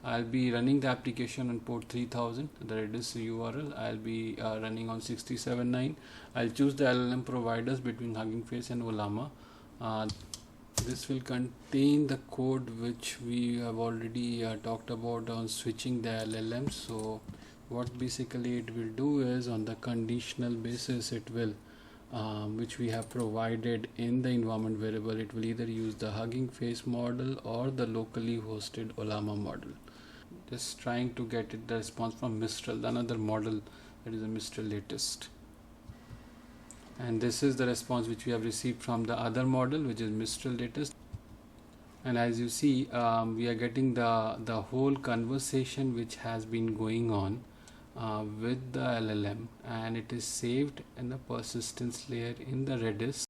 I'll be running the application on port 3000, the Redis URL. I'll be running on 67.9. I'll choose the LLM providers between Hugging Face and Ollama. This will contain the code which we have already talked about on switching the LLMs. So what basically it will do is, on the conditional basis, it will which we have provided in the environment variable, it will either use the Hugging Face model or the locally hosted Ollama model. Just trying to get the response from Mistral, another model that is a Mistral latest. And this is the response which we have received from the other model, which is Mistral latest. And as you see, we are getting the whole conversation which has been going on with the LLM, and it is saved in the persistence layer in the Redis.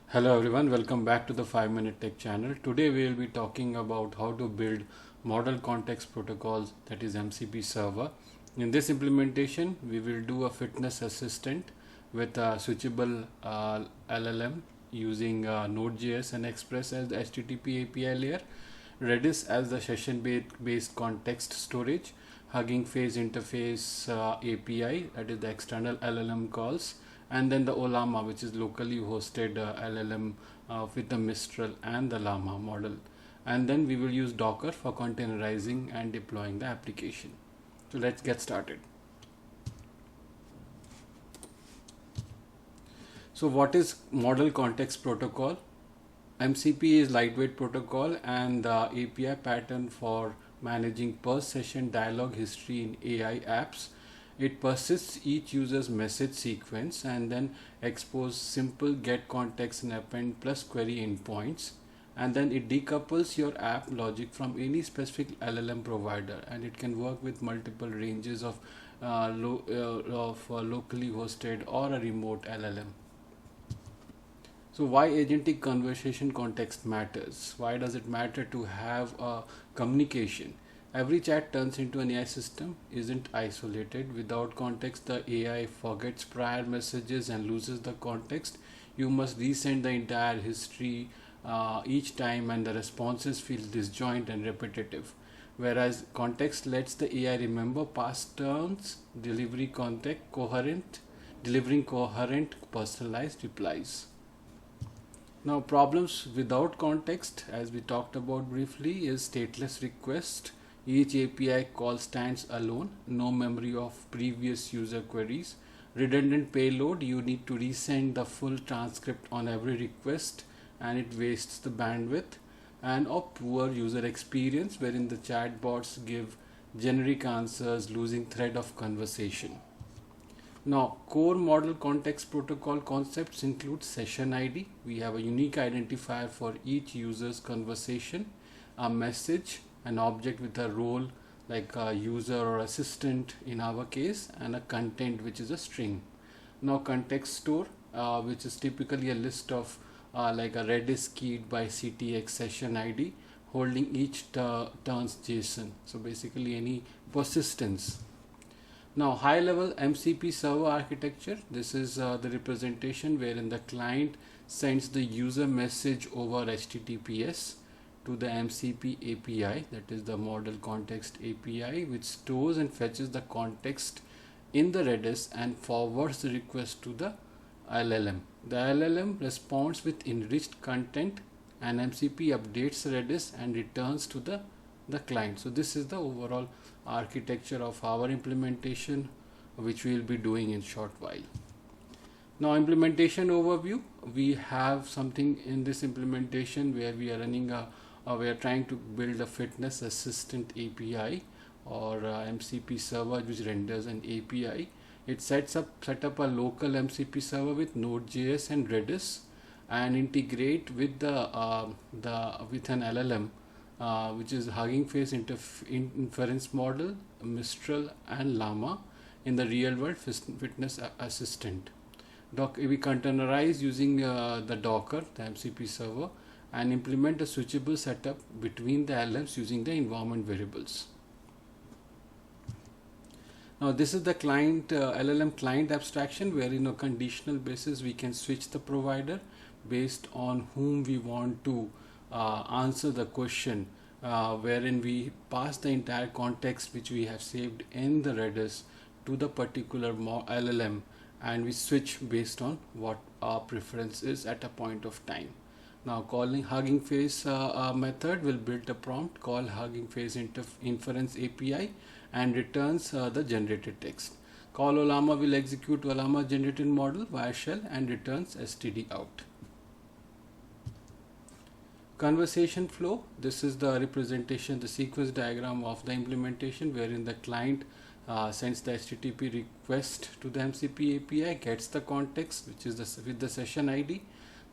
Hello everyone, welcome back to the 5-Minute Tech channel. Today we will be talking about how to build model context protocols, that is MCP server. In this implementation, we will do a fitness assistant with a switchable LLM using Node.js and Express as the HTTP API layer, Redis as the session-based context storage, Hugging Face interface API, that is the external LLM calls, and then the Ollama, which is locally hosted LLM with the Mistral and the llama model. And then we will use Docker for containerizing and deploying the application. So let's get started. So what is model context protocol? MCP is lightweight protocol and the API pattern for managing per session dialog history in AI apps. It persists each user's message sequence and then expose simple get context and append plus query endpoints, and then it decouples your app logic from any specific LLM provider, and it can work with multiple ranges of locally hosted or a remote LLM. So why agentic conversation context matters? Why does it matter to have a communication? Every chat turns into an AI system, isn't isolated. Without context, the AI forgets prior messages and loses the context. You must resend the entire history each time, and the responses feel disjoint and repetitive. Whereas context lets the AI remember past turns, delivering coherent, personalized replies. Now, problems without context, as we talked about briefly, is stateless request. Each API call stands alone, no memory of previous user queries. Redundant payload, you need to resend the full transcript on every request, and it wastes the bandwidth. And a poor user experience, wherein the chatbots give generic answers, losing thread of conversation. Now, core model context protocol concepts include session ID. We have a unique identifier for each user's conversation, a message, an object with a role like a user or assistant in our case, and a content which is a string. Now, context store, which is typically a list of like a Redis keyed by CTX session ID holding each turn's JSON. So basically any persistence. Now, high-level MCP server architecture. This is the representation wherein the client sends the user message over HTTPS to the MCP API, that is the model context API, which stores and fetches the context in the Redis and forwards the request to the LLM. The LLM responds with enriched content, and MCP updates Redis and returns to the client. So this is the overall architecture of our implementation, which we will be doing in short while. Now, implementation overview. We have something in this implementation where we are running we are trying to build a fitness assistant API or MCP server which renders an API. It set up a local MCP server with Node.js and Redis, and integrate with with an LLM, which is Hugging Face Inference model, Mistral and llama in the real world fitness assistant. We containerize using the Docker, the MCP server, and implement a switchable setup between the LLMs using the environment variables. Now, this is the client LLM client abstraction, where in a conditional basis we can switch the provider based on whom we want to answer the question wherein we pass the entire context which we have saved in the Redis to the particular LLM, and we switch based on what our preference is at a point of time. Now calling Hugging Face method will build a prompt called Hugging Face Inference API and returns the generated text. Call Ollama will execute Ollama generated model via shell and returns std out. Conversation flow. This is the representation, the sequence diagram of the implementation, wherein the client sends the HTTP request to the MCP API, gets the context which is with the session ID.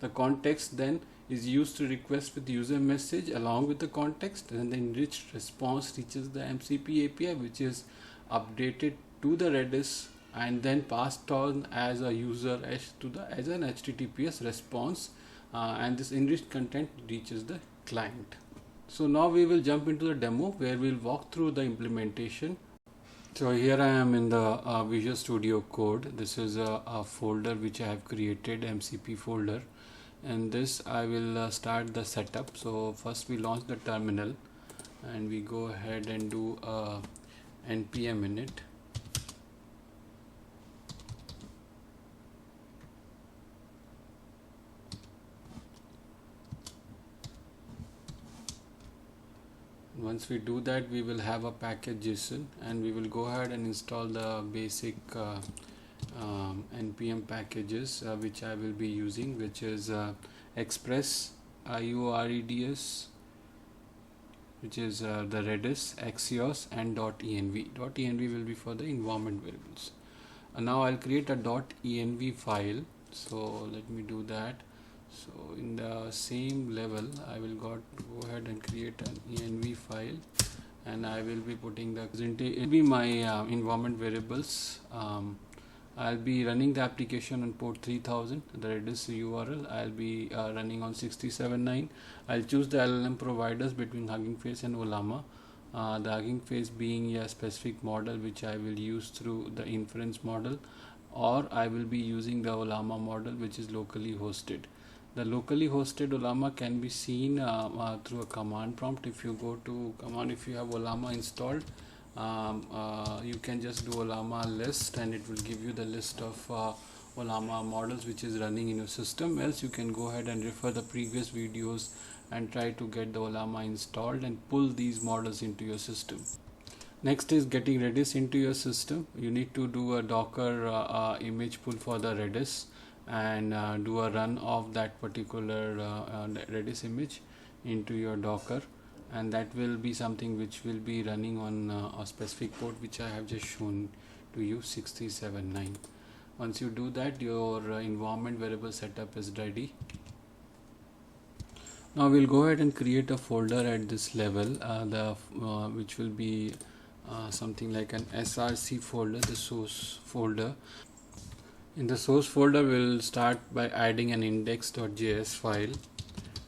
The context then is used to request with user message along with the context, and the enriched response reaches the MCP API, which is updated to the Redis and then passed on as a user as an HTTPS response, and this enriched content reaches the client. So now we will jump into the demo where we'll walk through the implementation. So here I am in the Visual Studio Code. This is a folder which I have created, MCP folder. And this I will start the setup. So first we launch the terminal and we go ahead and do npm init. Once we do that, we will have a package JSON, and we will go ahead and install the basic npm packages which I will be using, which is Express, IOREDS, which is the Redis, Axios, and .env. .env will be for the environment variables. Now I'll create a .env file. So let me do that. So in the same level, I will go ahead and create an env file, and I will be putting the it will be my environment variables. I'll be running the application on port 3000, the Redis URL. I'll be running on 67.9. I'll choose the LLM providers between Hugging Face and Ollama. The Hugging Face being a specific model which I will use through the inference model, or I will be using the Ollama model which is locally hosted. The locally hosted Ollama can be seen through a command prompt. If you go to command, if you have Ollama installed, you can just do Ollama list and it will give you the list of Ollama models which is running in your system. Else you can go ahead and refer the previous videos and try to get the Ollama installed and pull these models into your system. Next is getting Redis into your system. You need to do a Docker image pull for the Redis and do a run of that particular Redis image into your Docker, and that will be something which will be running on a specific port which I have just shown to you, 67.9. Once you do that, your environment variable setup is ready. Now we'll go ahead and create a folder at this level, which will be something like an src folder, the source folder. In the source folder, we'll start by adding an index.js file,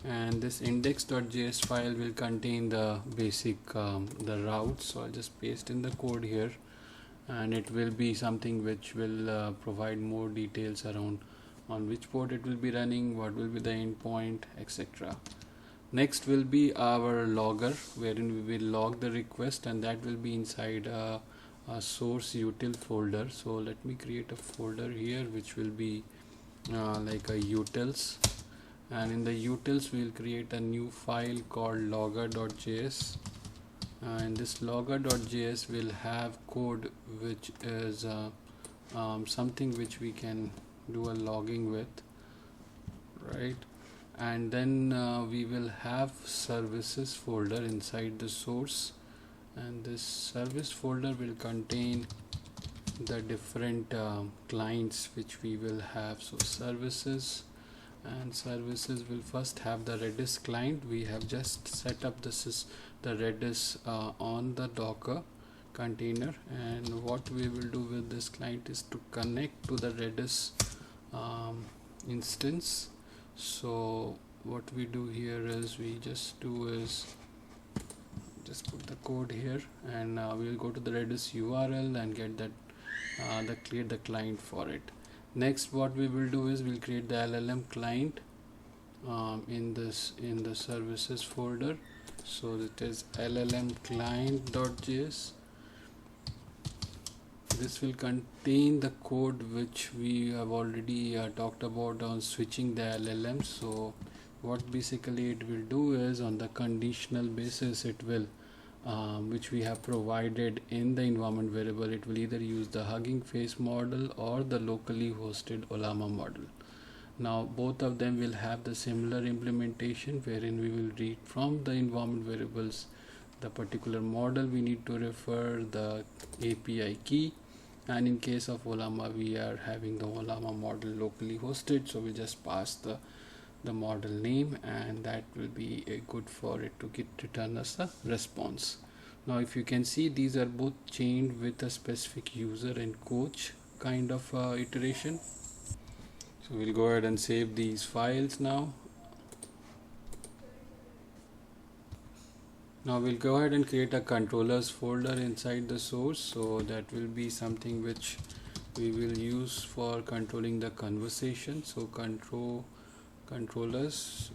and this index.js file will contain the basic the routes. So I'll just paste in the code here, and it will be something which will provide more details around on which port it will be running, what will be the endpoint, etc. Next will be our logger, wherein we will log the request, and that will be inside a source util folder. So let me create a folder here which will be like a utils, and in the utils we'll create a new file called logger.js, and this logger.js will have code which is something which we can do a logging with, right? And then we will have services folder inside the source, and this service folder will contain the different clients which we will have. So services, and services will first have the Redis client. We have just set up the Redis on the Docker container, and what we will do with this client is to connect to the Redis instance. So what we do here is we just put the code here, and we'll go to the Redis URL and get that create the client for it. Next, what we will do is we'll create the LLM client in the services folder, So it is LLM client.js. This will contain the code which we have already talked about on switching the LLM. So what basically it will do is, on the conditional basis, it will which we have provided in the environment variable, it will either use the Hugging Face model or the locally hosted Ollama model. Now both of them will have the similar implementation, wherein we will read from the environment variables the particular model we need to refer, the API key, and in case of Ollama we are having the Ollama model locally hosted, so we just pass the model name, and that will be good for it to return us a response. Now if you can see, these are both chained with a specific user and coach kind of iteration. So we'll go ahead and save these files now. Now we'll go ahead and create a controllers folder inside the source, so that will be something which we will use for controlling the conversation. So controllers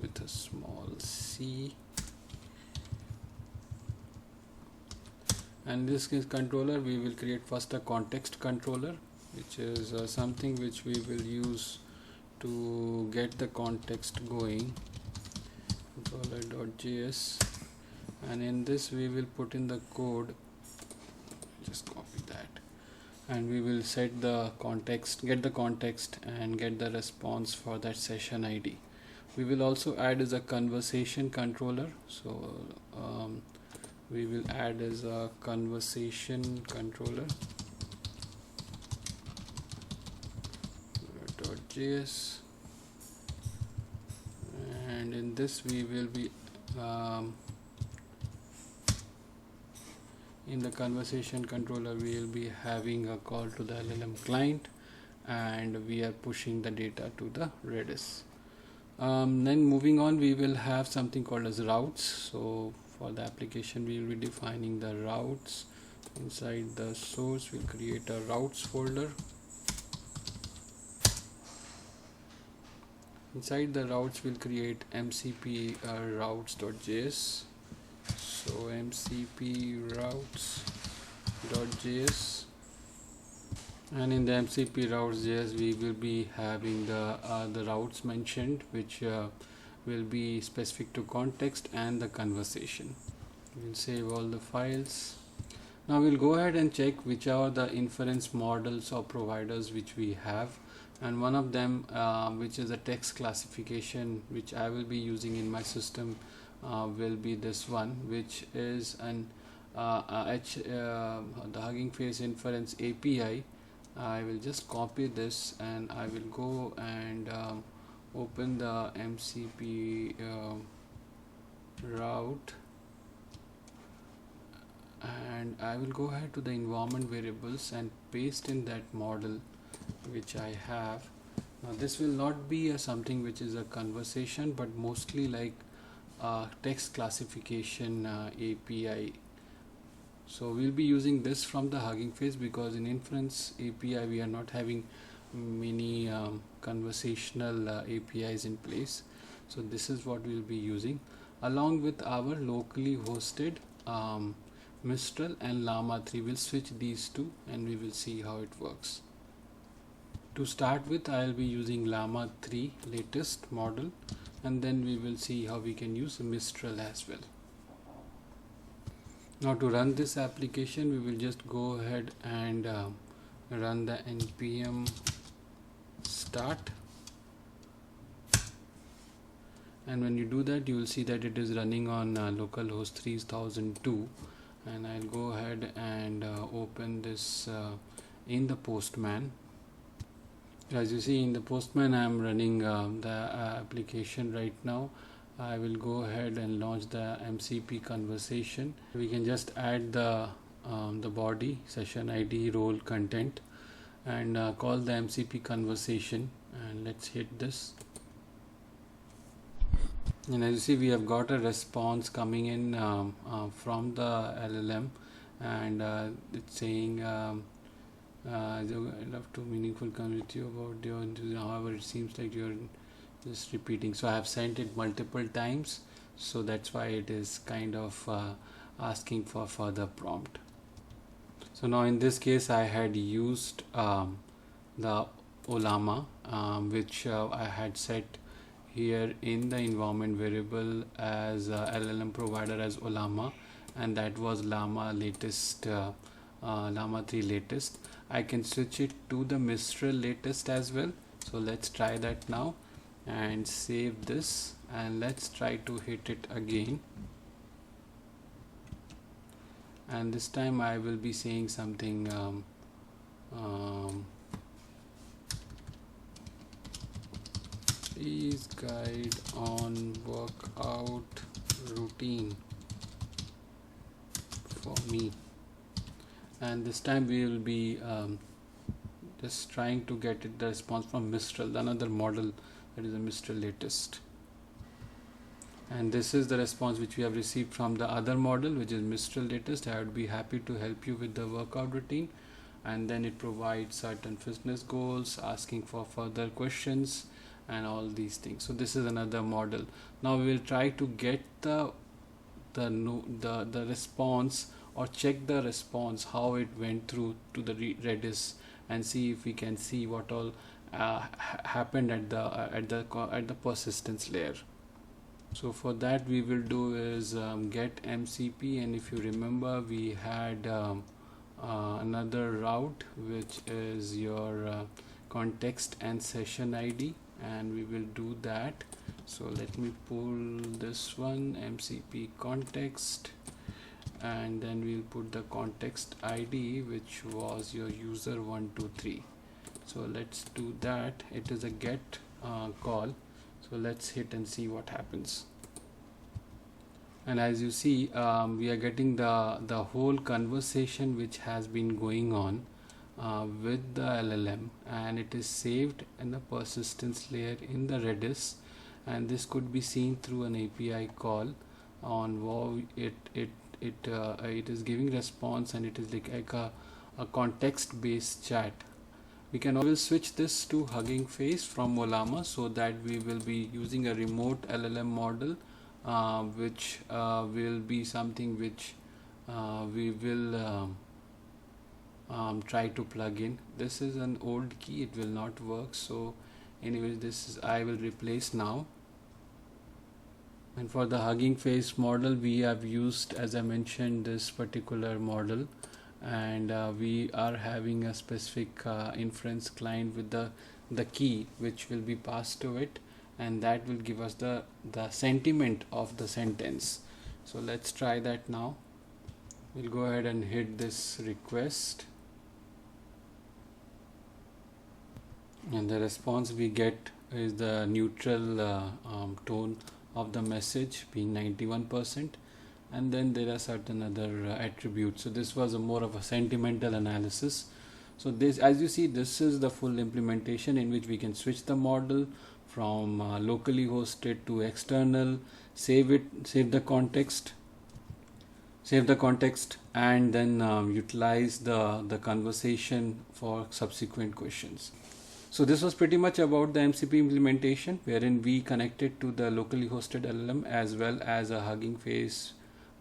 with a small c, and this is controller. We will create first a context controller, which is something which we will use to get the context going, controller.js, and in this we will put in the code, just copy that, and we will set the context, get the context and get the response for that session ID. We will also add as a conversation controller, so we will add as a conversation controller .js, and in this we will be in the conversation controller we will be having a call to the LLM client, and we are pushing the data to the Redis. Then moving on, we will have something called as routes. So for the application we will be defining the routes. Inside the source we'll create a routes folder. Inside the routes we'll create MCP routes.js. So MCP routes.js, and in the MCP routes.js we will be having the routes mentioned, which will be specific to context and the conversation. We'll save all the files. Now we'll go ahead and check which are the inference models or providers which we have, and one of them which is a text classification which I will be using in my system will be this one, which is the Hugging Face Inference API. I will just copy this and I will go and open the MCP route, and I will go ahead to the environment variables and paste in that model which I have. Now this will not be something which is a conversation, but mostly like text classification API. So we'll be using this from the Hugging Face, because in Inference API we are not having many conversational APIs in place. So this is what we'll be using along with our locally hosted Mistral and Llama 3. We'll switch these two and we will see how it works. To start with, I'll be using Llama 3 latest model, and then we will see how we can use Mistral as well. Now to run this application, we will just go ahead and run the npm start, and when you do that you will see that it is running on localhost 3002, and I'll go ahead and open this in the Postman. As you see in the Postman, I am running the application right now. I will go ahead and launch the MCP conversation. We can just add the body, session ID, role, content, and call the MCP conversation, and let's hit this. And as you see, we have got a response coming in from the LLM, and it's saying I love to meaningful community about your. However, it seems like you're just repeating. So I have sent it multiple times. so that's why it is kind of asking for further prompt. So now in this case I had used the Ollama, which I had set here in the environment variable as LLM provider as Ollama, and that was llama latest, llama 3 latest. I can switch it to the Mistral latest as well. So let's try that now and save this, and let's try to hit it again. And this time I will be saying something please guide on workout routine for me, and this time we will be just trying to get the response from Mistral, another model that is a Mistral latest. And this is the response which we have received from the other model, which is Mistral latest. I would be happy to help you with the workout routine. And then it provides certain fitness goals, asking for further questions and all these things. So this is another model. Now we will try to get the response, or check the response, how it went through to the Redis, and see if we can see what all happened at the persistence layer. So for that we will do is get MCP, and if you remember we had another route which is your context and session ID, and we will do that. So let me pull this one, MCP context, and then we'll put the context ID which was your user 123. So let's do that. It is a get call. So let's hit and see what happens. And as you see, we are getting the whole conversation which has been going on with the LLM, and it is saved in the persistence layer in the Redis, and this could be seen through an API call on how it is giving response, and it is like a context based chat. We can always switch this to Hugging Face from Ollama, so that we will be using a remote LLM model, which will be something which we will try to plug in. This is an old key, it will not work. So anyways, this is I will replace now. And for the Hugging Face model, we have used, as I mentioned, this particular model, and we are having a specific inference client with the key which will be passed to it, and that will give us the sentiment of the sentence. So let's try that now. We'll go ahead and hit this request, and the response we get is the neutral tone of the message being 91%, and then there are certain other attributes. So this was more of a sentimental analysis. So this, as you see, this is the full implementation in which we can switch the model from locally hosted to external, save the context, and then utilize the conversation for subsequent questions. So this was pretty much about the MCP implementation, wherein we connected to the locally hosted LLM as well as a Hugging Face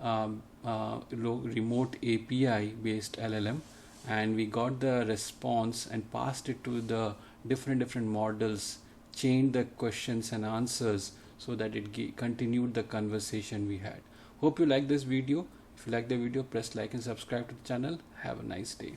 remote API based LLM, and we got the response and passed it to the different models, chained the questions and answers so that it continued the conversation we had. Hope you like this video. If you like the video, press like and subscribe to the channel. Have a nice day.